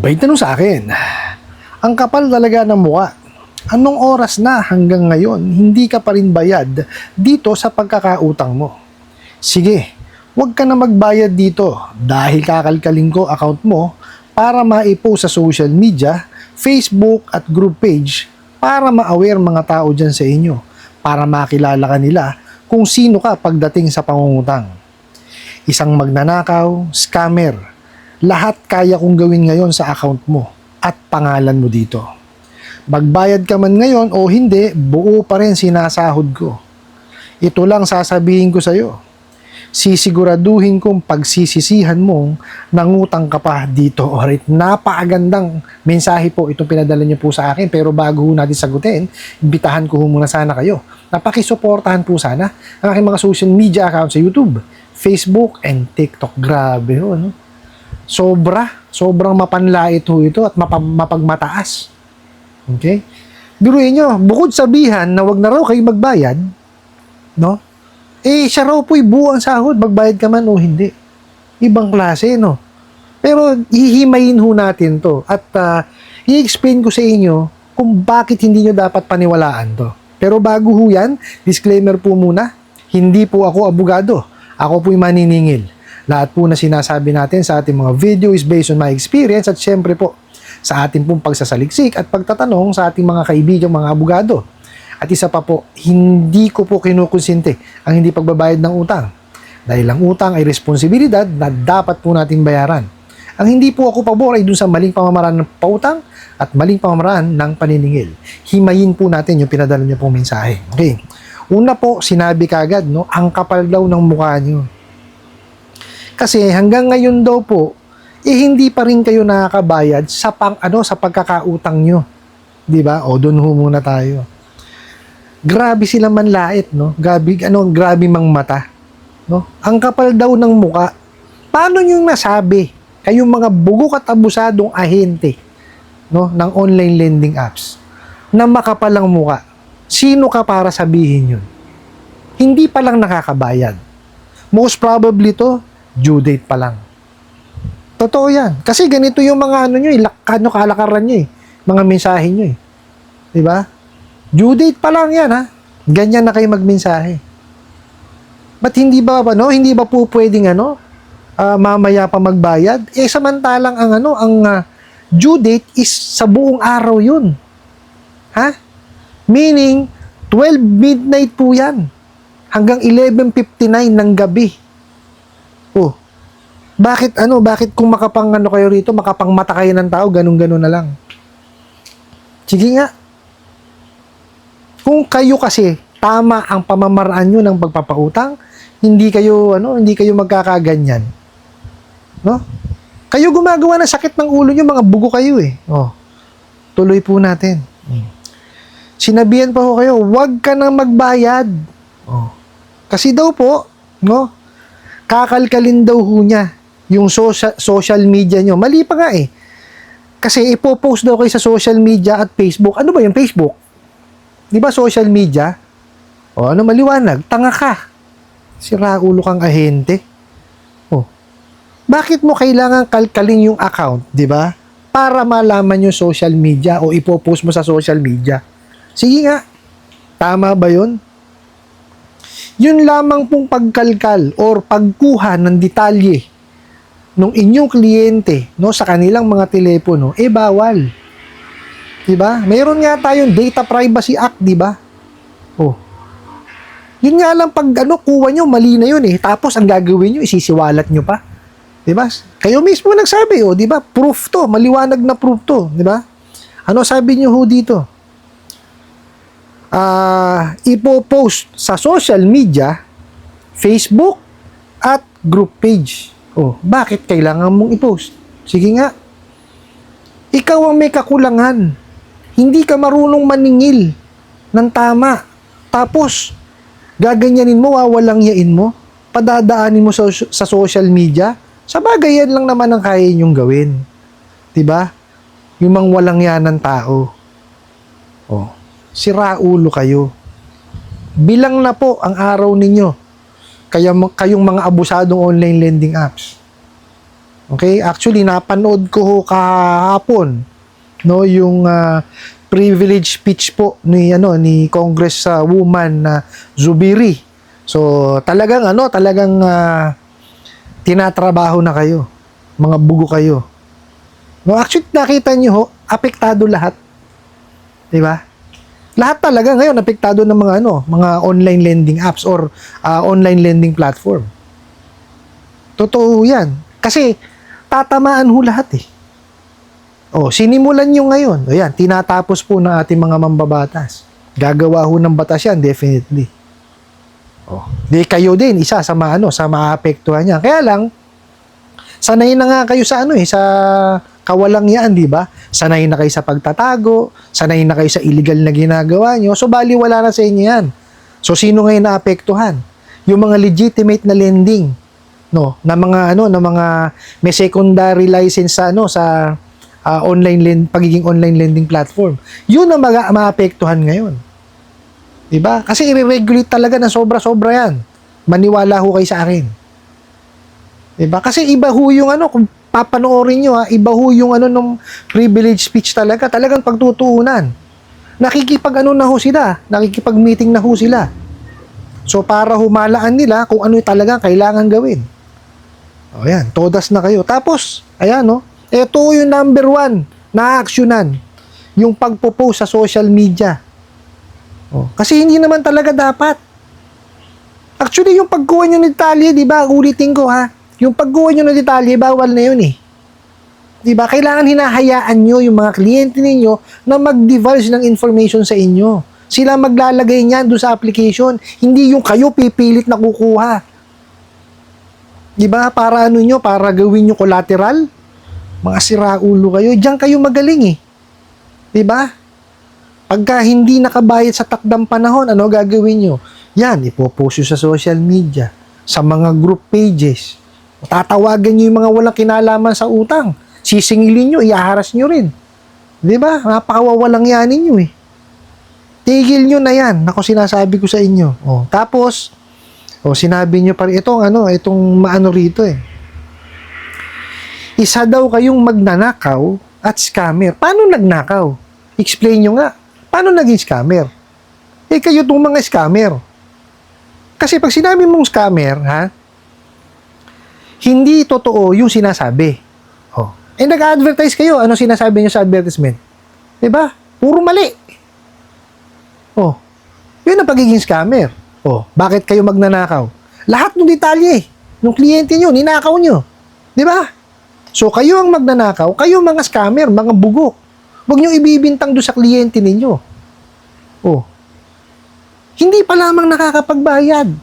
May tanong sa akin, ang kapal talaga ng mukha. Anong oras na hanggang ngayon hindi ka pa rin bayad dito sa pagkakautang mo? Sige, huwag ka na magbayad dito dahil kakalkalin ko account mo para maipost sa social media, Facebook at group page para ma-aware mga tao dyan sa inyo, para makilala ka nila kung sino ka pagdating sa pangungutang. Isang magnanakaw, scammer, lahat kaya kong gawin ngayon sa account mo at pangalan mo dito. Magbayad ka man ngayon o hindi, buo pa rin sinasahod ko. Ito lang sasabihin ko sa'yo. Sisiguraduhin kong pagsisisihan mong nangutang ka pa dito. Alright, napakagandang mensahe po itong pinadala niyo po sa akin. Pero bago natin sagutin, imbitahan ko muna sana kayo. Napakisuportahan po sana ang aking mga social media account sa YouTube, Facebook, and TikTok. Grabe ho, no? Sobrang mapanlait ho ito at mapagmataas. Okay? Biruin nyo, bukod sabihan na wag na raw kayo magbayad, no? Siya raw po'y buo ang sahod, magbayad ka man o hindi. Ibang klase, no? Pero hihimayin ho natin to at i-explain ko sa inyo kung bakit hindi nyo dapat paniwalaan to. Pero bago ho yan, disclaimer po muna, hindi po ako abogado. Ako po'y maniningil. Lahat po na sinasabi natin sa ating mga video is based on my experience at syempre po, sa ating pong pagsasaliksik at pagtatanong sa ating mga kaibigan, mga abogado. At isa pa po, hindi ko po kinukonsente ang hindi pagbabayad ng utang. Dahil ang utang ay responsibilidad na dapat po nating bayaran. Ang hindi po ako pabor ay dun sa maling pamamaraan ng pautang at maling pamamaraan ng paniningil. Himayin po natin yung pinadala niyo pong mensahe. Okay. Una po, sinabi kagad, no, ang kapal daw ng mukha niyo. Kasi hanggang ngayon daw po, hindi pa rin kayo nakakabayad sa sa pagkakautang nyo. 'Di ba? O doon ho muna tayo. Grabe sila manlait, no? Grabe mang mata, no? Ang kapal daw ng muka. Paano niyo nasabi? Kayong mga bugok at abusadong ahente, no, ng online lending apps na makapal ang muka. Sino ka para sabihin 'yun? Hindi pa lang nakakabayad. Most probably to due date pa lang. Totoo yan. Kasi ganito yung mga kalakaran nyo mga mensahe nyo Diba? Due date pa lang yan, ha? Ganyan na kayo magmensahe. Ba't hindi ba po pwedeng, mamaya pa magbayad? Samantalang ang due date is sa buong araw yun. Ha? Meaning, 12 midnight po yan. Hanggang 11:59 ng gabi. Oh, bakit kung kayo rito, makapangmata kayo ng tao, ganun-ganun na lang. Sige nga. Kung kayo kasi tama ang pamamaraan nyo ng pagpapautang, hindi kayo magkakaganyan. No? Kayo gumagawa ng sakit ng ulo nyo, mga bugo kayo Oh. Tuloy po natin. Sinabihan pa ho kayo, huwag ka nang magbayad. Oh. Kasi daw po, no? Kakalkalin daw ho niya yung social media nyo. Mali pa nga Kasi ipopost daw kayo sa social media at Facebook. Ano ba yung Facebook? Di ba social media? O maliwanag? Tanga ka. Sira ulo kang ahente. O. Bakit mo kailangan kalkalin yung account, di ba? Para malaman yung social media o ipopost mo sa social media. Sige nga. Tama ba yun? Yun lamang pong pagkalkal or pagkuha ng detalye nung inyong kliyente, no, sa kanilang mga telepono, bawal. 'Di ba? Mayroon nga tayong Data Privacy Act, 'di ba? Oh. Yun nga lang pag kuha nyo, mali na yun Tapos ang gagawin nyo, isisiwalat nyo pa. 'Di ba? Kayo mismo nagsabi, 'di ba? Proof to, maliwanag na proof to, 'di ba? Ano sabi nyo ho dito? Ipo-post sa social media, Facebook at group page. Oh, bakit kailangan mong i-post? Sige nga. Ikaw ang may kakulangan. Hindi ka marunong maningil ng tama. Tapos, gaganyanin mo, wawalang yain mo, padadaanin mo sa social media. Sa bagay, yan lang naman ang kaya ninyong gawin. 'Di ba? Yung mga walang yan ng tao. Oh, sira ulo kayo. Bilang na po ang araw ninyo. Kayong mga abusadong online lending apps. Okay? Actually, napanood ko ho kahapon, no, yung privilege speech po ni Congress woman Zubiri. So, talagang tinatrabaho na kayo. Mga bugo kayo. No, actually, nakita niyo ho, apektado lahat. 'Di ba? Lahat talaga ngayon apektado ng mga online lending apps or online lending platform. Totoo 'yan. Kasi tatamaan ho lahat eh. Oh, sinimulan nyo ngayon. O yan, tinatapos po ng ating mga mambabatas. Gagawa ho ng batas yan, definitely. Oh, di kayo din, isa sa sa maapektuhan niya. Kaya lang, sanay na nga kayo sa sa kawalangyaan, di ba? Sanay na kayo sa pagtatago, sanay na kayo sa illegal na ginagawa nyo. So, baliwala na sa inyo yan. So, sino ngayon naapektuhan? Yung mga legitimate na lending, no, na mga may secondary license sa pagiging online lending platform. Yun ang maapektuhan ngayon. Diba? Kasi i-regulate talaga na sobra-sobra yan. Maniwala ho kayo sa akin. Diba? Kasi iba ho yung kung papanoorin nyo iba ho yung nung privilege speech talaga. Talagang pagtutuunan. Na ho sila. Nakikipag-meeting na ho sila. So, para humalaan nila kung ano talaga kailangan gawin. O yan, todas na kayo. Tapos, ayan ito yung number 1 na aksyonan. Yung pagpo-post sa social media. Kasi hindi naman talaga dapat. Actually, yung pagkuha nyo ng detalye, di ba? Ulitin ko yung pagkuha nyo ng detalye, bawal na yun eh. Di ba? Kailangan hinahayaan nyo yung mga kliyente ninyo na mag-divulge ng information sa inyo. Sila maglalagay niyan doon sa application. Hindi yung kayo pipilit na kukuha. Di ba? Para para gawin nyo collateral. Mga siraulo kayo. Diyan kayo magaling eh. Diba? Pagka hindi nakabayad sa takdang panahon, ano gagawin nyo? Yan, ipopost nyo sa social media, sa mga group pages. Tatawagan nyo yung mga walang kinalaman sa utang. Sisingilin nyo, iaharas nyo rin. Diba? Napakawawalang yanin nyo eh. Tigil nyo na yan. Ako sinasabi ko sa inyo. Tapos, sinabi nyo pa rin, itong maano rito eh. Isa daw kayong magnanakaw at scammer. Paano nagnakaw? Explain nyo nga. Paano naging scammer? Kayo itong mga scammer. Kasi pag sinabi mong scammer, hindi totoo yung sinasabi. Nag-advertise kayo. Ano sinasabi nyo sa advertisement? Diba? Puro mali. Yun ang pagiging scammer. Bakit kayo magnanakaw? Lahat ng detalye ng kliyente nyo, ninakaw nyo. Diba? So, kayo ang magnanakaw, kayo mga scammer, mga bugo. Huwag nyo ibibintang doon sa kliyente ninyo. Hindi pa lamang nakakapagbayad.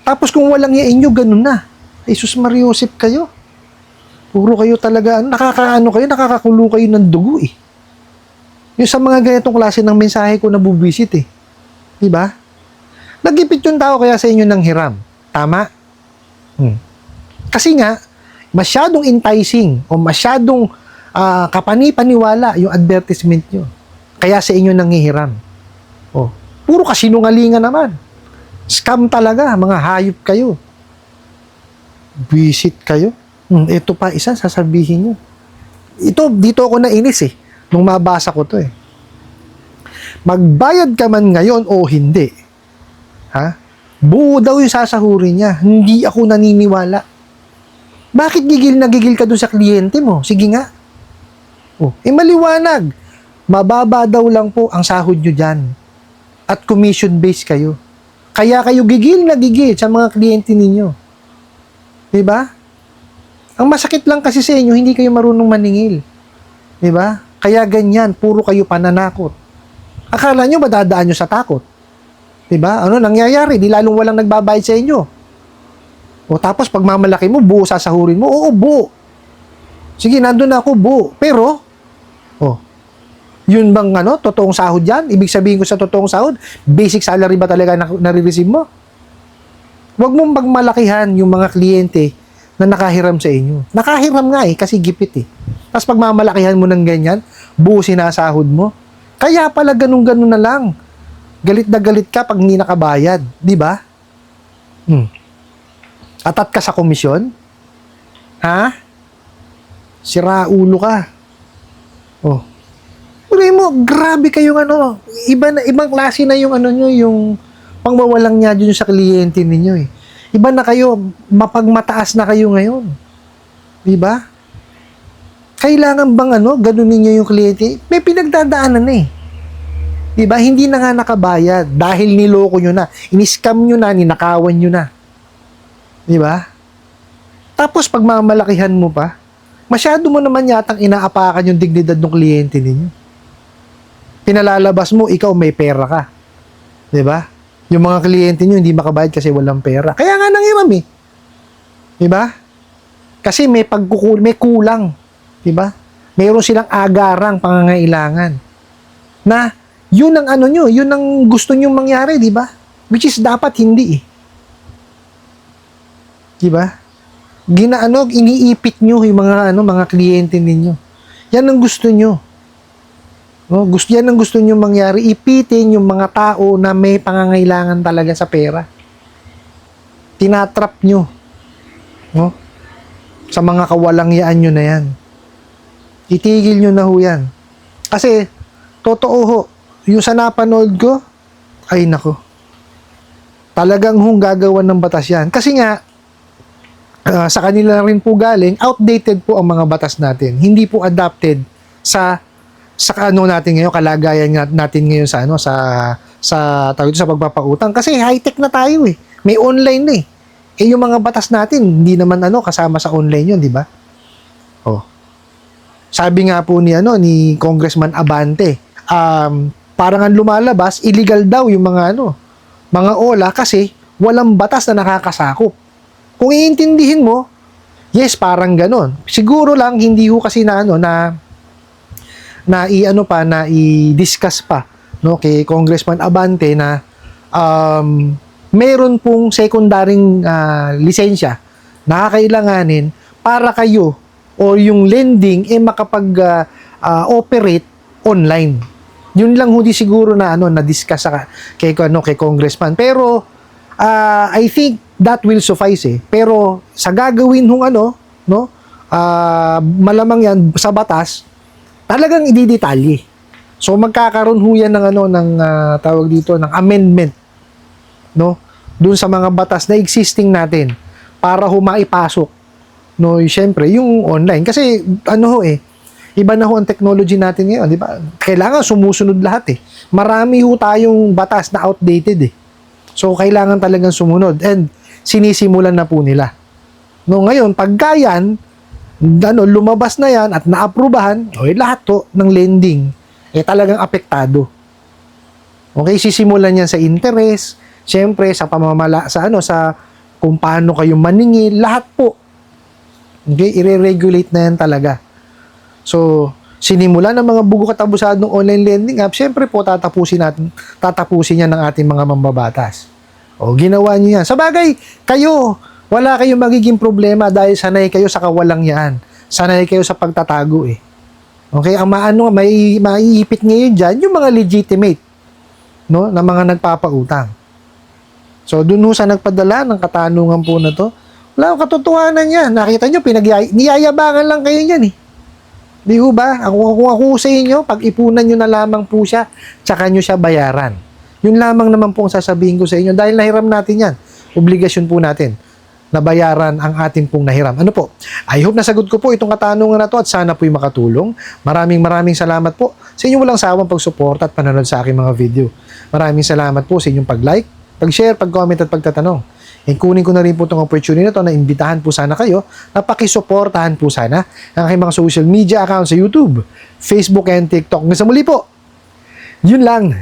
Tapos kung walang yain nyo, ganun na. Jesus Mariosip kayo. Puro kayo talaga, nakakakulo kayo ng dugo eh. Yung sa mga ganitong klase ng mensahe ko nabubisit eh. Diba? Nagipit yung tao kaya sa inyo ng hiram. Tama? Kasi nga, masyadong enticing o masyadong kapani-paniwala yung advertisement nyo. Kaya sa inyo nanghihiram. Puro kasinungalingan naman. Scam talaga, mga hayop kayo. Visit kayo. Ito pa isa, sasabihin nyo. Dito ako nainis eh. Nung mabasa ko to eh. Magbayad ka man ngayon o hindi. Buo daw yung sasahurin niya. Hindi ako naniniwala. Bakit gigil na gigil ka dun sa kliyente mo? Sige nga. Maliwanag. Mababa daw lang po ang sahod nyo dyan. At commission-based kayo. Kaya kayo gigil na gigil sa mga kliyente ninyo. Diba? Ang masakit lang kasi sa inyo, hindi kayo marunong maningil. Diba? Kaya ganyan, puro kayo pananakot. Akala nyo, madadaan nyo sa takot. Diba? Ano nangyayari? Di lalong walang nagbabayad sa inyo. Tapos pag mamalaki mo, buo sasahurin mo. Oo, buo. Sige, nandun na ako, buo. Pero, yun bang totoong sahod yan? Ibig sabihin ko sa totoong sahod, basic salary ba talaga nare-receive mo? Huwag mong magmalakihan yung mga kliyente na nakahiram sa inyo. Nakahiram nga kasi gipit eh. Tapos pag mamalakihan mo ng ganyan, buo sinasahod mo. Kaya pala ganun-ganun na lang. Galit na galit ka pag hindi nakabayad. Di ba? Atat ka sa komisyon? Ha? Sira ulo ka. Oh. Pero mo, grabe kayong ano, ibang klase na yung ano nyo, yung pangwawalang niya dun sa kliyente ninyo eh. Iba na kayo, mapagmataas na kayo ngayon. Di ba? Kailangan bang ano, ganun ninyo yung kliyente? May pinagdadaanan na eh. Di ba? Hindi na nga nakabayad dahil niloko nyo na. Iniscam nyo na, ninakawan nyo na. Di ba? Tapos pagmamalakihan mo pa, masyado mo naman yatang inaapakan yung dignidad ng kliyente ninyo. Pinalalabas mo, ikaw may pera ka. 'Di ba? Yung mga kliyente niyo hindi makabayad kasi walang pera. Kaya nga nangiram eh. 'Di ba? Kasi may kulang, 'di ba? Mayroon silang agarang pangangailangan. Na yun ang ano nyo, yun ang gusto nyo mangyari, 'di ba? Which is dapat hindi eh. 'Di ba? Iniipit nyo yung mga kliyente ninyo. Yan ang gusto nyo. No, yan ang gusto nyo mangyari. Ipitin yung mga tao na may pangangailangan talaga sa pera. Tinatrap nyo. No? Sa mga kawalangyaan nyo na yan. Itigil nyo na ho yan. Kasi, totoo ho, yung sa napanood ko, ay nako. Talagang gagawan ng batas yan. Kasi nga, sa kanila rin po galing, outdated po ang mga batas natin. Hindi po adapted sa ano natin ngayon, kalagayan natin ngayon sa ano sa pagpapautang kasi high-tech na tayo eh. May online na eh. Yung mga batas natin hindi naman kasama sa online 'yon, di ba? Oh. Sabi nga po ni Congressman Abante, parang ang lumalabas illegal daw yung mga mga OLA kasi walang batas na nakakasakop. Kung iintindihin mo, yes, parang ganon. Siguro lang hindi ho kasi na i-discuss pa kay Congressman Abante na meron pong sekundaring lisensya na kakailanganin para kayo o yung lending makapag-operate online. Yun lang hindi siguro na na-discuss kay Congressman. Pero I think that will suffice eh. Pero sa gagawin malamang yan sa batas talagang ididetalye. So magkakaroon ho yan ng tawag dito ng amendment doon sa mga batas na existing natin para maipasok syempre yung online kasi iba na ho ang technology natin ngayon, di ba? Kailangan sumusunod lahat eh. Marami ho tayong batas na outdated eh. So kailangan talagang sumunod and sinisimulan na po nila. Ngayon pagka yan lumabas na yan at naaprubahan, lahat to ng lending talagang apektado. Okay, sisimulan yan sa interest, syempre sa sa kung paano kayo maningil, lahat po. Okay, i-regulate na yan talaga. So, sinimulan ng mga bugo katabusadong online lending app, syempre po tatapusin yan ng ating mga mambabatas. Ginawa niyo yan. Sa bagay, kayo wala kayong magiging problema dahil sanay kayo sa kawalangyaan. Sanay kayo sa pagtatago eh. Okay? Ang maiipit ngayon dyan, yung mga legitimate na mga nagpapautang. So, dun sa nagpadala ng katanungan po na to, wala akong katotohanan yan. Nakita nyo, niyayabangan lang kayo yan eh. Di ho ba? Kung ako sa inyo, pag-ipunan nyo na lamang po siya, tsaka nyo siya bayaran. Yun lamang naman po ang sasabihin ko sa inyo dahil nahiram natin yan. Obligasyon po natin na bayaran ang ating pong nahiram. Ano po? I hope nasagot ko po itong katanungan na to at sana po'y makatulong. Maraming salamat po sa inyong walang sawang pagsuporta at panonood sa aking mga video. Maraming salamat po sa inyong pag-like, pag-share, pag-comment at pagtatanong. And kunin ko na rin po itong opportunity na to na imbitahan po sana kayo na pakisuportahan po sana ang aking mga social media accounts sa YouTube, Facebook and TikTok. Hanggang sa muli po, yun lang.